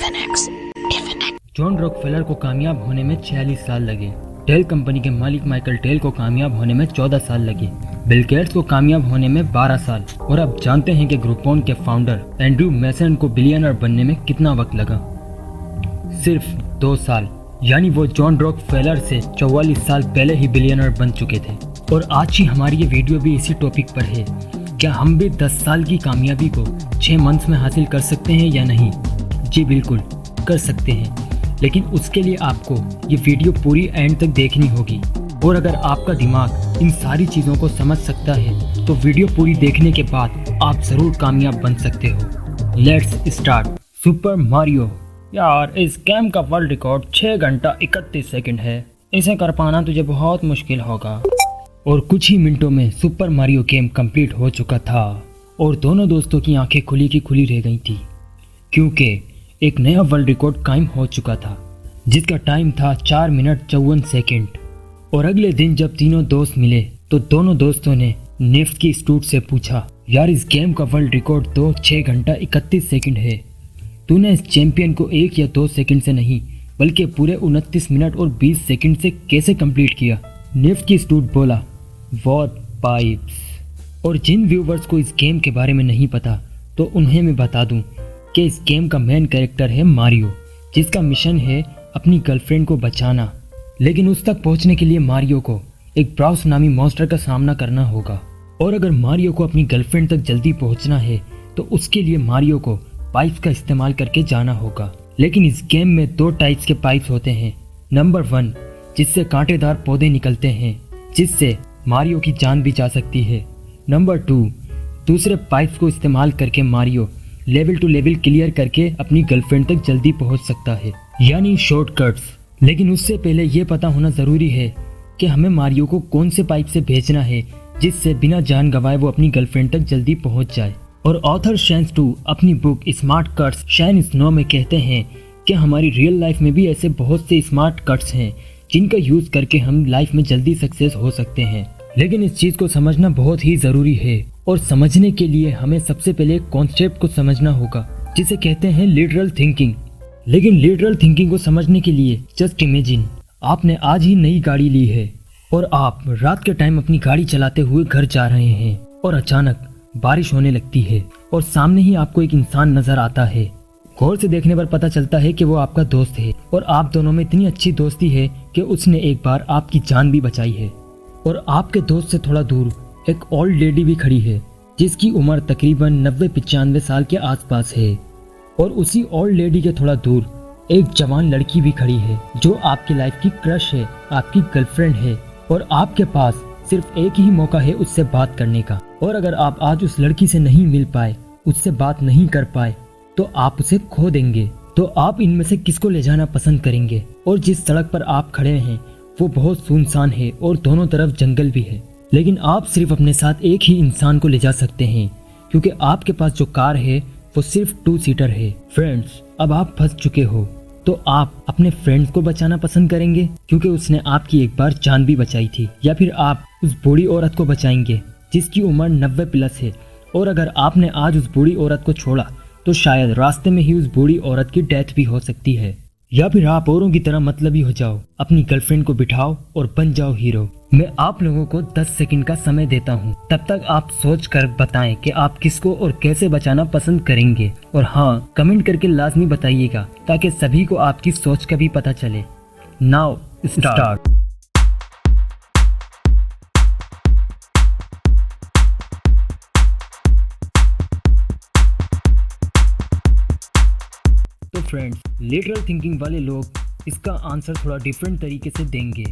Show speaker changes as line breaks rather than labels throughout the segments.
John Rockefeller को कामयाब होने में 46 साल लगे। डेल कंपनी के मालिक माइकल डेल को कामयाब होने में 14 साल लगे। बिल गेट्स को कामयाब होने में 12 साल। और अब जानते हैं कि ग्रुपोन के फाउंडर एंड्रू मैसन को बिलियनर बनने में कितना वक्त लगा। सिर्फ 2 साल। यानी वो जॉन रॉकफेलर से 44 साल पहले ही बिलियनर बन चुके थे। और आज ही हमारी ये वीडियो भी इसी टॉपिक पर है। क्या हम भी 10 साल की कामयाबी को 6 मंथ्स में हासिल कर सकते हैं या नहीं? जी बिल्कुल कर सकते हैं, लेकिन उसके लिए आपको ये वीडियो पूरी एंड तक देखनी होगी। और अगर आपका दिमाग इन सारी चीज़ों को समझ सकता है तो वीडियो पूरी देखने के बाद आप ज़रूर कामयाब बन सकते हो। Let's start. Super Mario. यार, इस गेम का वर्ल्ड रिकॉर्ड 6 घंटा 31 सेकंड है। इसे कर पाना तुझे बहुत मुश्किल होगा। और कुछ ही मिनटों में सुपर मारियो गेम कंप्लीट हो चुका था और दोनों दोस्तों की आंखें खुली की खुली रह गई थी, क्योंकि एक नया वर्ल्ड रिकॉर्ड कायम हो चुका था जिसका टाइम था 4 मिनट 54 सेकंड। और अगले दिन जब तीनों दोस्त मिले तो दोनों दोस्तों ने नेफ्ट की स्टूट से पूछा, यार इस गेम का वर्ल्ड रिकॉर्ड तो 6 घंटा 31 सेकंड है। तूने इस चैंपियन को 1 या 2 सेकंड से नहीं बल्कि पूरे 29 मिनट और 20 सेकंड से कैसे कंप्लीट किया? नेफ्ट की स्टूट बोला, वॉट पाइप्स। और जिन व्यूवर्स को इस गेम के बारे में नहीं पता तो उन्हें मैं बता दूं कि इस गेम का मेन कैरेक्टर है मारियो, जिसका मिशन है अपनी गर्लफ्रेंड को बचाना। लेकिन उस तक पहुंचने के लिए मारियो को एक ब्राउस नामी मॉन्स्टर का सामना करना होगा। और अगर मारियो को अपनी गर्लफ्रेंड तक जल्दी पहुंचना है तो उसके लिए मारियो को पाइप्स का इस्तेमाल करके जाना होगा। लेकिन इस गेम में 2 टाइप्स के पाइप्स होते हैं। नंबर 1, जिससे कांटेदार पौधे निकलते हैं, जिससे मारियो की जान भी जा सकती है। नंबर 2, दूसरे पाइप्स को इस्तेमाल करके Mario level to level clear करके अपनी गर्लफ्रेंड तक जल्दी पहुंच सकता है, यानी शॉर्टकट्स। लेकिन उससे पहले यह पता होना जरूरी है कि हमें मारियो को कौन से पाइप से भेजना है जिससे बिना जान गंवाए वो अपनी गर्लफ्रेंड तक जल्दी पहुंच जाए। और ऑथर शैन टू अपनी बुक स्मार्ट कट्स शैन स्नो में कहते हैं कि हमारी रियल लाइफ में भी ऐसे बहुत से स्मार्ट कट्स हैं जिनका यूज करके हम लाइफ में जल्दी सक्सेस हो सकते हैं। लेकिन इस चीज को समझना बहुत ही जरूरी है और समझने के लिए हमें सबसे पहले कॉन्सेप्ट को समझना होगा जिसे कहते हैं लिटरल थिंकिंग। लेकिन लिटरल थिंकिंग को समझने के लिए जस्ट इमेजिन, आपने आज ही नई गाड़ी ली है और आप रात के टाइम अपनी गाड़ी चलाते हुए घर जा रहे हैं और अचानक बारिश होने लगती है और सामने ही आपको एक इंसान नजर आता है। गौर से देखने पर पता चलता है कि वो आपका दोस्त है और आप दोनों में इतनी अच्छी दोस्ती है कि उसने एक बार आपकी जान भी बचाई है। और आपके दोस्त से थोड़ा दूर एक ओल्ड लेडी भी खड़ी है जिसकी उम्र तकरीबन 90-95 साल के आसपास है। और उसी ओल्ड लेडी के थोड़ा दूर एक जवान लड़की भी खड़ी है जो आपकी लाइफ की क्रश है, आपकी गर्लफ्रेंड है। और आपके पास सिर्फ एक ही मौका है उससे बात करने का। और अगर आप आज उस लड़की से नहीं मिल पाए, उससे बात नहीं कर पाए, तो आप उसे खो देंगे। तो आप इनमें से किसको ले जाना पसंद करेंगे? और जिस सड़क पर आप खड़े हैं वो बहुत सुनसान है और दोनों तरफ जंगल भी है, लेकिन आप सिर्फ अपने साथ एक ही इंसान को ले जा सकते हैं क्योंकि आपके पास जो कार है वो सिर्फ 2 सीटर है। फ्रेंड्स, अब आप फंस चुके हो, तो आप अपने फ्रेंड्स को बचाना पसंद करेंगे क्योंकि उसने आपकी एक बार जान भी बचाई थी, या फिर आप उस बूढ़ी औरत को बचाएंगे जिसकी उम्र 90 प्लस है? और अगर आपने आज उस बूढ़ी औरत को छोड़ा तो शायद रास्ते में ही उस बूढ़ी औरत की डेथ भी हो सकती है। या फिर आप औरों की तरह मतलबी हो जाओ, अपनी गर्लफ्रेंड को बिठाओ और बन जाओ हीरो। मैं आप लोगों को 10 सेकंड का समय देता हूं, तब तक आप सोच कर बताएं कि आप किसको और कैसे बचाना पसंद करेंगे। और हाँ, कमेंट करके लाजमी बताइएगा ताकि सभी को आपकी सोच का भी पता चले। Now start. तो फ्रेंड्स, लिटरल थिंकिंग वाले लोग इसका आंसर थोड़ा डिफरेंट तरीके से देंगे।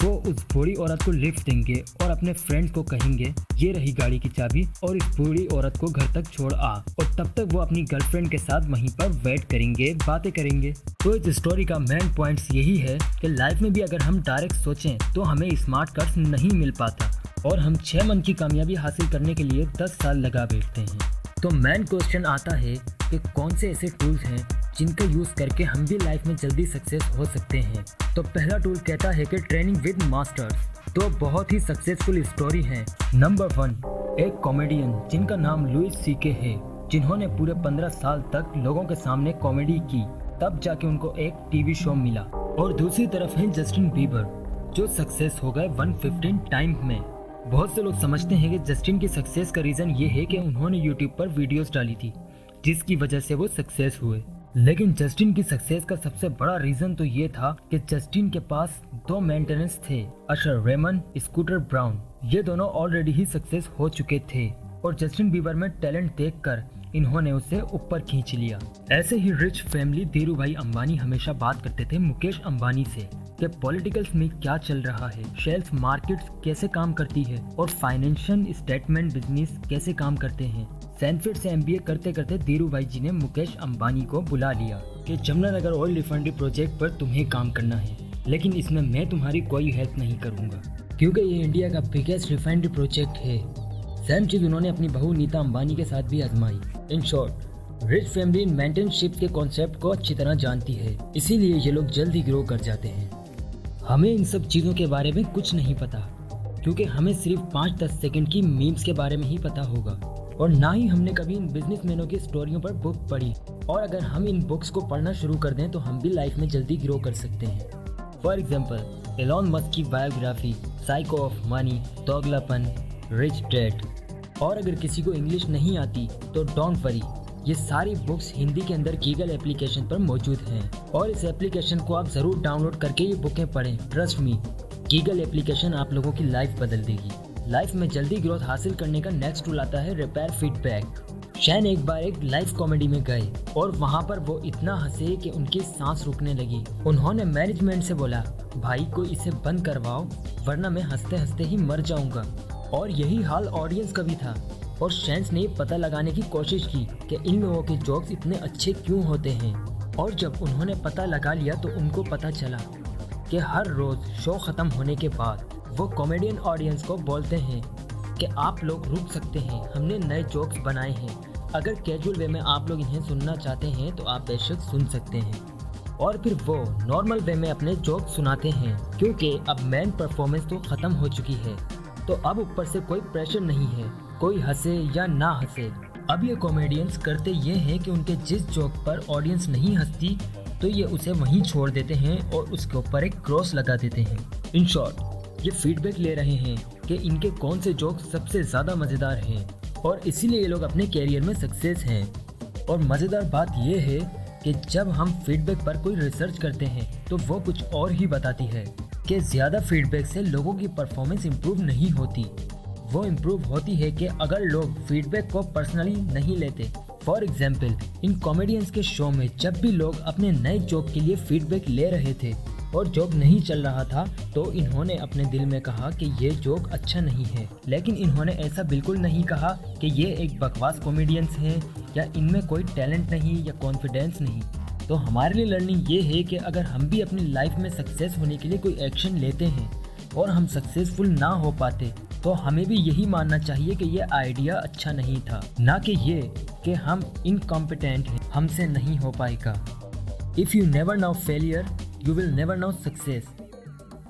वो उस बूढ़ी औरत को लिफ्ट देंगे और अपने फ्रेंड्स को कहेंगे, ये रही गाड़ी की चाबी और इस बूढ़ी औरत को घर तक छोड़ आ। और तब तक वो अपनी गर्लफ्रेंड के साथ वहीं पर वेट करेंगे, बातें करेंगे। तो इस स्टोरी का मेन पॉइंट्स यही है कि लाइफ में भी अगर हम डायरेक्ट सोचें तो हमें स्मार्ट कट्स नहीं मिल पाता और हम 6 मंथ की कामयाबी हासिल करने के लिए 10 साल लगा बैठते हैं। तो मेन क्वेश्चन आता है कि कौन से ऐसे टूल्स हैं जिनका यूज़ करके हम भी लाइफ में जल्दी सक्सेस हो सकते हैं। तो पहला टूल कहता है कि ट्रेनिंग विद मास्टर्स। तो बहुत ही सक्सेसफुल स्टोरी है। नंबर 1, एक कॉमेडियन जिनका नाम लुइस सीके है, जिन्होंने पूरे 15 साल तक लोगों के सामने कॉमेडी की तब जाके उनको एक टीवी शो मिला। और दूसरी तरफ है जस्टिन बीबर, जो सक्सेस हो गए 115 टाइम में। बहुत से लोग समझते हैं कि जस्टिन की सक्सेस का रीजन ये है कि उन्होंने यूट्यूब पर वीडियोस डाली थी, जिसकी वजह से वो सक्सेस हुए। लेकिन जस्टिन की सक्सेस का सबसे बड़ा रीजन तो ये था कि जस्टिन के पास 2 मेंटेनेंस थे, अशर रेमन, स्कूटर ब्राउन। ये दोनों ऑलरेडी ही सक्सेस हो चुके थे और जस्टिन बीबर में टैलेंट देखकर इन्होंने उसे ऊपर खींच लिया। ऐसे ही रिच फैमिली धीरू भाई अंबानी हमेशा बात करते थे मुकेश अंबानी से कि पॉलिटिकल्स में क्या चल रहा है, शेयर्स मार्केट्स कैसे काम करती है और फाइनेंशियल स्टेटमेंट बिजनेस कैसे काम करते हैं। सैनफोर्ड से MBA करते करते धीरू भाई जी ने मुकेश अंबानी को बुला लिया कि जमुनानगर ऑयल रिफाइनरी प्रोजेक्ट पर तुम्हें काम करना है, लेकिन इसमें मैं तुम्हारी कोई हेल्प नहीं करूंगा क्योंकि ये इंडिया का बिगेस्ट रिफाइनरी प्रोजेक्ट है। सेम चीज उन्होंने अपनी बहू नीता अंबानी के साथ भी आजमाई। इन शॉर्ट, रिच फैमिली मेंटेनशिप के कॉन्सेप्ट को अच्छी तरह जानती है, इसीलिए ये लोग जल्दी ग्रो कर जाते हैं। हमें इन सब चीज़ों के बारे में कुछ नहीं पता क्योंकि हमें सिर्फ 5-10 सेकंड की मीम्स के बारे में ही पता होगा और ना ही हमने कभी इन बिजनेसमैनों की स्टोरियों पर बुक पढ़ी। और अगर हम इन बुक्स को पढ़ना शुरू कर दें तो हम भी लाइफ में जल्दी ग्रो कर सकते हैं। फॉर एग्जाम्पल, एलॉन मस्क की biography, psycho of money, Doglapan, rich dad. और अगर किसी को इंग्लिश नहीं आती तो डोंट वरी, ये सारी बुक्स हिंदी के अंदर गीगल एप्लीकेशन पर मौजूद हैं और इस एप्लीकेशन को आप जरूर डाउनलोड करके ये बुकें पढ़ें। ट्रस्ट मी, गीगल एप्लीकेशन आप लोगों की लाइफ बदल देगी। लाइफ में जल्दी ग्रोथ हासिल करने का नेक्स्ट टूल आता है रिपेयर फीडबैक। शैन एक बार एक लाइव कॉमेडी में गए और वहाँ पर वो इतना हंसे कि उनकी सांस रुकने लगी। उन्होंने मैनेजमेंट से बोला, भाई को इसे बंद करवाओ वरना मैं हंसते हंसते ही मर जाऊंगा। और यही हाल ऑडियंस का भी था और शैन्स ने पता लगाने की कोशिश की कि इन लोगों के जोक्स इतने अच्छे क्यों होते हैं। और जब उन्होंने पता लगा लिया तो उनको पता चला कि हर रोज शो खत्म होने के बाद वो कॉमेडियन ऑडियंस को बोलते हैं कि आप लोग रुक सकते हैं, हमने नए जोक्स बनाए हैं, अगर कैजुअल वे में आप लोग इन्हें सुनना चाहते हैं तो आप बेशक सुन सकते हैं। और फिर वो नॉर्मल वे में अपने जोक सुनाते हैं क्योंकि अब मेन परफॉर्मेंस तो खत्म हो चुकी है, तो अब ऊपर से कोई प्रेशर नहीं है, कोई हंसे या ना हंसे। अब ये कॉमेडियंस करते ये हैं कि उनके जिस जोक पर ऑडियंस नहीं हंसती तो ये उसे वहीं छोड़ देते हैं और उसके ऊपर एक क्रॉस लगा देते हैं। इन शॉर्ट, ये फीडबैक ले रहे हैं कि इनके कौन से जोक सबसे ज़्यादा मज़ेदार हैं और इसीलिए ये लोग अपने कैरियर में सक्सेस हैं। और मज़ेदार बात ये है कि जब हम फीडबैक पर कोई रिसर्च करते हैं तो वो कुछ और ही बताती है कि ज़्यादा फीडबैक से लोगों की परफॉर्मेंस इम्प्रूव नहीं होती। वो इम्प्रूव होती है कि अगर लोग फीडबैक को पर्सनली नहीं लेते। फॉर एग्जाम्पल, इन कॉमेडियंस के शो में जब भी लोग अपने नए जोक के लिए फीडबैक ले रहे थे और जोक नहीं चल रहा था तो इन्होंने अपने दिल में कहा कि ये जोक अच्छा नहीं है, लेकिन इन्होंने ऐसा बिल्कुल नहीं कहा कि ये एक बकवास कॉमेडियंस हैं या इनमें कोई टैलेंट नहीं या कॉन्फिडेंस नहीं। तो हमारे लिए लर्निंग ये है कि अगर हम भी अपनी लाइफ में सक्सेस होने के लिए कोई एक्शन लेते हैं और हम सक्सेसफुल ना हो पाते तो हमें भी यही मानना चाहिए कि ये आइडिया अच्छा नहीं था, ना कि ये कि हम इनकॉम्पिटेंट हैं, हमसे नहीं हो पाएगा। If you never now failure you will never now success.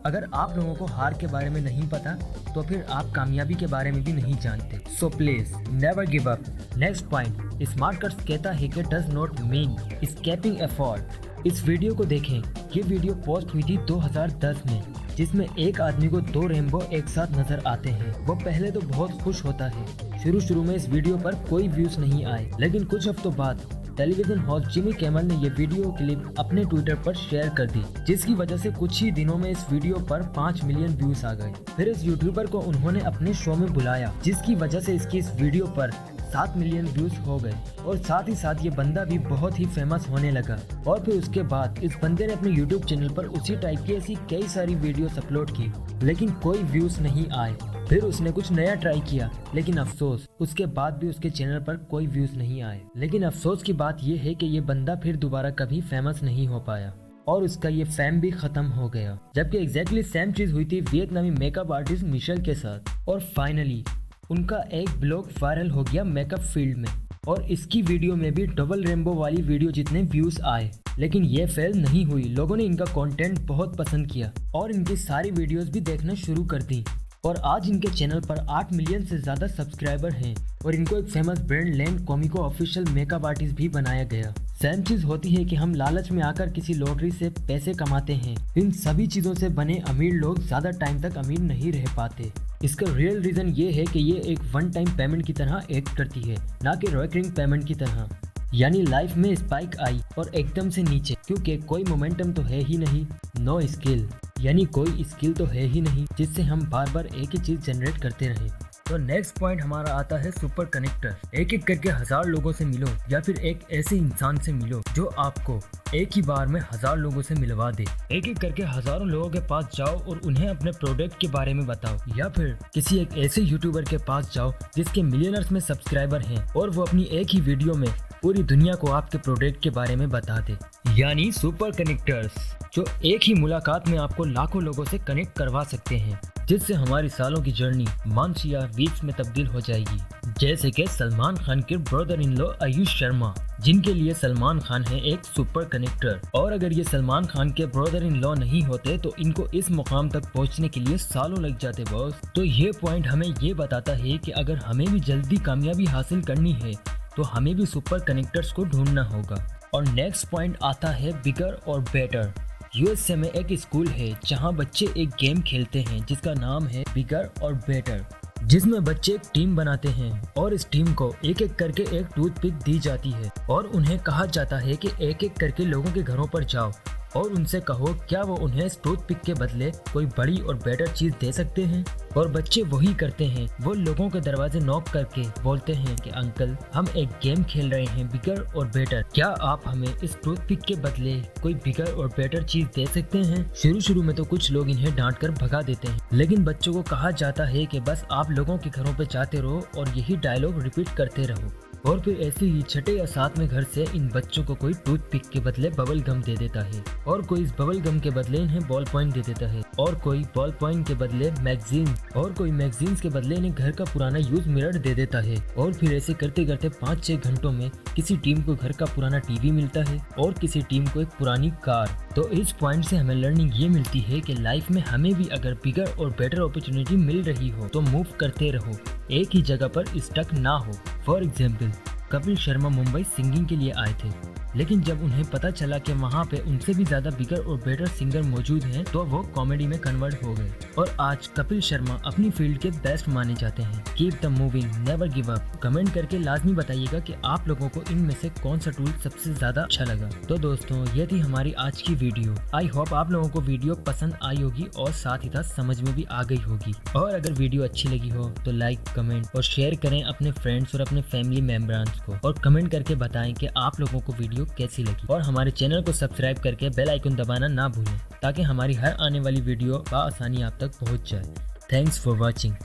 अगर आप लोगों को हार के बारे में नहीं पता तो फिर आप कामयाबी के बारे में भी नहीं जानते। So please never give up. Next point, smart cuts कहता है कि does not mean escaping effort. इस वीडियो को देखें। ये वीडियो पोस्ट हुई थी 2010 में, जिसमें एक आदमी को 2 रेनबो एक साथ नजर आते हैं। वो पहले तो बहुत खुश होता है। शुरू में इस वीडियो पर कोई व्यूज नहीं आए, लेकिन कुछ हफ्तों बाद टेलीविजन होस्ट जिमी किमेल ने ये वीडियो क्लिप अपने ट्विटर पर शेयर कर दी, जिसकी वजह से कुछ ही दिनों में इस वीडियो पर 5 मिलियन व्यूज आ गए। फिर इस यूट्यूबर को उन्होंने अपने शो में बुलाया, जिसकी वजह से इसकी इस वीडियो पर 7 मिलियन व्यूज हो गए और साथ ही साथ ये बंदा भी बहुत ही फेमस होने लगा। और फिर उसके बाद इस बंदे ने अपने यूट्यूब चैनल पर उसी टाइप की ऐसी कई सारी वीडियोस अपलोड की, लेकिन कोई व्यूज नहीं आए। फिर उसने कुछ नया ट्राई किया, लेकिन अफसोस उसके बाद भी उसके चैनल पर कोई व्यूज नहीं आए। लेकिन अफसोस की बात यह है कि ये बंदा फिर दोबारा कभी फेमस नहीं हो पाया और उसका ये फेम भी खत्म हो गया। जबकि एग्जैक्टली सेम चीज हुई थी वियतनामी मेकअप आर्टिस्ट मिशेल के साथ। और फाइनली उनका एक ब्लॉग वायरल हो गया मेकअप फील्ड में और इसकी वीडियो में भी डबल रेनबो वाली वीडियो जितने व्यूज आए, लेकिन ये फेल नहीं हुई। लोगों ने इनका कंटेंट बहुत पसंद किया और इनकी सारी वीडियोस भी देखना शुरू कर दी और आज इनके चैनल पर 8 मिलियन से ज्यादा सब्सक्राइबर हैं और इनको एक फेमस ब्रांड लैंड कॉमिको ऑफिशियल मेकअप आर्टिस्ट भी बनाया गया। सेम चीज होती है कि हम लालच में आकर किसी लॉटरी से पैसे कमाते हैं। इन सभी चीजों से बने अमीर लोग ज्यादा टाइम तक अमीर नहीं रह पाते। इसका रियल रीजन ये है कि ये एक वन टाइम पेमेंट की तरह एक्ट करती है, ना कि रिकरिंग पेमेंट की तरह। यानी लाइफ में स्पाइक आई और एकदम से नीचे, क्योंकि कोई मोमेंटम तो है ही नहीं। नो स्किल, यानी कोई स्किल तो है ही नहीं जिससे हम बार बार एक ही चीज जनरेट करते रहें। तो नेक्स्ट पॉइंट हमारा आता है सुपर कनेक्टर। एक एक करके 1000 लोगों से मिलो या फिर एक ऐसे इंसान से मिलो जो आपको एक ही बार में 1000 लोगों से मिलवा दे। एक एक करके हजारों लोगों के पास जाओ और उन्हें अपने प्रोडक्ट के बारे में बताओ, या फिर किसी एक ऐसे यूट्यूबर के पास जाओ जिसके मिलियनर्स में सब्सक्राइबर हैं और वो अपनी एक ही वीडियो में पूरी दुनिया को आपके प्रोडक्ट के बारे में बता दे। यानी सुपर कनेक्टर्स, जो एक ही मुलाकात में आपको लाखों लोगों से कनेक्ट करवा सकते हैं, जिससे हमारी सालों की जर्नी मंथ्स या वीक्स में तब्दील हो जाएगी। जैसे कि सलमान खान के brother in law Ayush Sharma, जिनके लिए सलमान खान है एक सुपर कनेक्टर। और अगर ये सलमान खान के ब्रदर इन लॉ नहीं होते तो इनको इस मुकाम तक पहुंचने के लिए सालों लग जाते बॉस। तो ये पॉइंट हमें ये बताता है कि अगर हमें भी जल्दी कामयाबी हासिल करनी है तो हमें भी सुपर कनेक्टर्स को ढूंढना होगा। और नेक्स्ट पॉइंट आता है बिगर और बेटर। यूएसए में एक स्कूल है जहां बच्चे एक गेम खेलते हैं जिसका नाम है बिगर और बेटर, जिसमें बच्चे एक टीम बनाते हैं और इस टीम को एक एक करके एक टूथपिक दी जाती है और उन्हें कहा जाता है कि एक एक करके लोगों के घरों पर जाओ और उनसे कहो क्या वो उन्हें इस टूथपिक के बदले कोई बड़ी और बेटर चीज दे सकते हैं। और बच्चे वही करते हैं, वो लोगों के दरवाजे नॉक करके बोलते हैं कि अंकल हम एक गेम खेल रहे हैं बिगर और बेटर, क्या आप हमें इस टूथपिक के बदले कोई बिगर और बेटर चीज दे सकते हैं। शुरू में तो कुछ लोग इन्हें डांट कर भगा देते हैं, लेकिन बच्चों को कहा जाता है कि बस आप लोगों के घरों पे जाते रहो और यही डायलॉग रिपीट करते रहो। और फिर ऐसे ही छठे या सातवें घर से इन बच्चों को कोई टूथपिक के बदले बबल गम दे देता है और कोई इस बबल गम के बदले इन्हें बॉल पॉइंट दे देता है और कोई बॉल पॉइंट के बदले मैगजीन और कोई मैगजीन्स के बदले इन्हें घर का पुराना यूज मिरर दे देता है। और फिर ऐसे करते करते 5-6 घंटों में किसी टीम को घर का पुराना टीवी मिलता है और किसी टीम को एक पुरानी कार। तो इस पॉइंट से हमें लर्निंग ये मिलती है कि लाइफ में हमें भी अगर बिगर और बेटर अपॉर्चुनिटी मिल रही हो तो मूव करते रहो, एक ही जगह पर स्टक ना हो। For example, Kapil Sharma Mumbai singing के लिए आए थे, लेकिन जब उन्हें पता चला कि वहाँ पे उनसे भी ज्यादा बिगर और बेटर सिंगर मौजूद हैं, तो वो कॉमेडी में कन्वर्ट हो गए और आज कपिल शर्मा अपनी फील्ड के बेस्ट माने जाते हैं। Keep the moving, never give up. Comment करके लाजमी बताइएगा कि आप लोगों को इनमें से कौन सा टूल सबसे ज्यादा अच्छा लगा। तो दोस्तों, ये थी हमारी आज की वीडियो। आई होप आप लोगों को वीडियो पसंद आई होगी और साथ ही साथ समझ में भी आ गई होगी। और अगर वीडियो अच्छी लगी हो तो लाइक, कमेंट और शेयर करें अपने फ्रेंड्स और अपने फैमिली मेंबर्स को, और कमेंट करके बताएं कि आप लोगों को वीडियो कैसी लगी। और हमारे चैनल को सब्सक्राइब करके बेल आइकन दबाना ना भूलें ताकि हमारी हर आने वाली वीडियो आसानी आप तक पहुंच जाए। Thanks for watching.